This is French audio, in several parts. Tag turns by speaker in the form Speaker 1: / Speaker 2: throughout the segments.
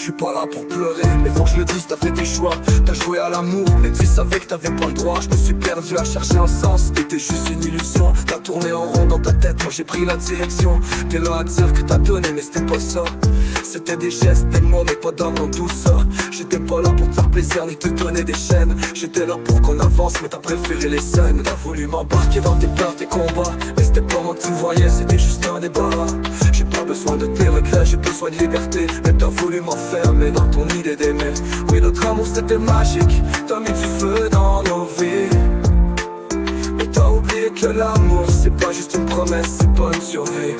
Speaker 1: suis pas là pour pleurer. Mais faut que je le dise, t'as fait tes choix, t'as joué à l'amour, mais tu savais que t'avais pas le droit. Je me suis perdu à chercher un sens, t'étais juste une illusion. T'as tourné en rond dans ta tête, moi j'ai pris la direction. T'es là à dire que t'as donné, mais c'était pas ça. C'était des gestes, des mots, mais pas d'amour, tout ça. J'étais pas là pour te faire plaisir ni te donner des chaînes. J'étais là pour qu'on avance, mais t'as préféré les scènes. T'as voulu m'embarquer dans tes peurs, tes combats, mais c'était pas moi que tu voyais, c'était juste un débarras. J'ai pas besoin de tes regrets, j'ai besoin de liberté, mais t'as voulu m'enfermer dans ton idée d'aimer. Oui, notre amour c'était magique, t'as mis du feu dans nos vies. Mais t'as oublié que l'amour c'est pas juste une promesse, c'est pas une survie.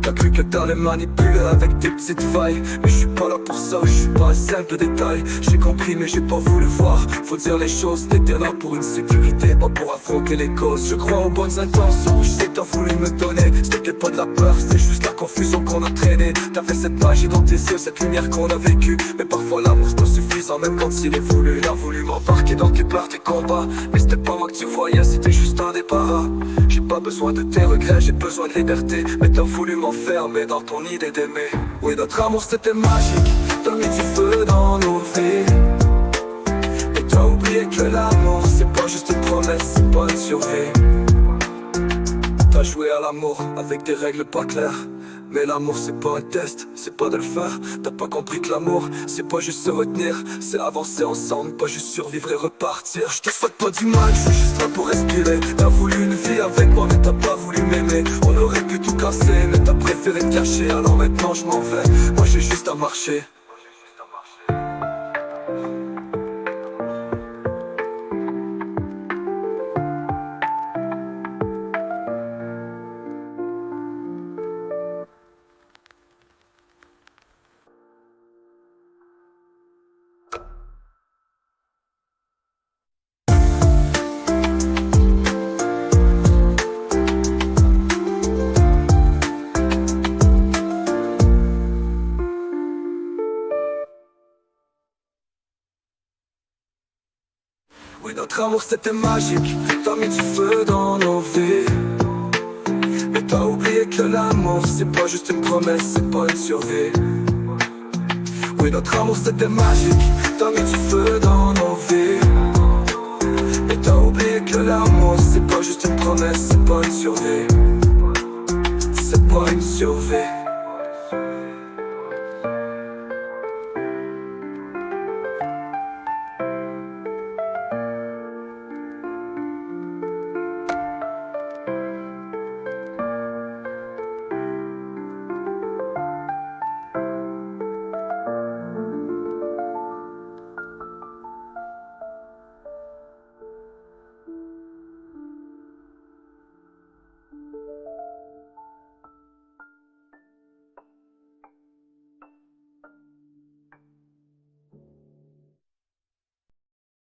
Speaker 1: T'as cru que t'allais manipuler avec tes petites failles, mais je suis pas là pour ça, je suis pas un simple détail. J'ai compris mais j'ai pas voulu voir, faut dire les choses. T'étais là pour une sécurité, pas pour affronter les causes. Je crois aux bonnes intentions, je sais que t'as voulu me donner. C'était pas de la peur, c'était juste la confusion qu'on a traîné. T'avais cette magie dans tes yeux, cette lumière qu'on a vécue. Mais parfois l'amour c'est pas suffisant, même quand il est voulu. Il a voulu m'embarquer dans tes peurs, tes combats, mais c'était pas moi que tu voyais, c'était juste un débarras. J'ai pas besoin de tes regrets, j'ai besoin de liberté, mais t'as voulu m'enfermer dans ton idée d'aimer. Oui, notre amour c'était magique, t'as mis du feu dans nos vies. Et t'as oublié que l'amour c'est pas juste une promesse, c'est pas une survie. T'as joué à l'amour avec des règles pas claires, mais l'amour c'est pas un test, c'est pas de le faire. T'as pas compris que l'amour c'est pas juste se retenir, c'est avancer ensemble, pas juste survivre et repartir. Je te souhaite pas du mal, je suis juste là pour respirer. T'as voulu une vie avec moi mais t'as pas voulu m'aimer. On aurait pu tout casser mais t'as préféré te cacher. Alors maintenant je m'en vais, moi j'ai juste à marcher. Oui, notre amour c'était magique, t'as mis du feu dans nos vies. Mais t'as oublié que l'amour c'est pas juste une promesse, c'est pas une survie. Oui, notre amour c'était magique, t'as mis du feu dans nos vies. Mais t'as oublié que l'amour c'est pas juste une promesse,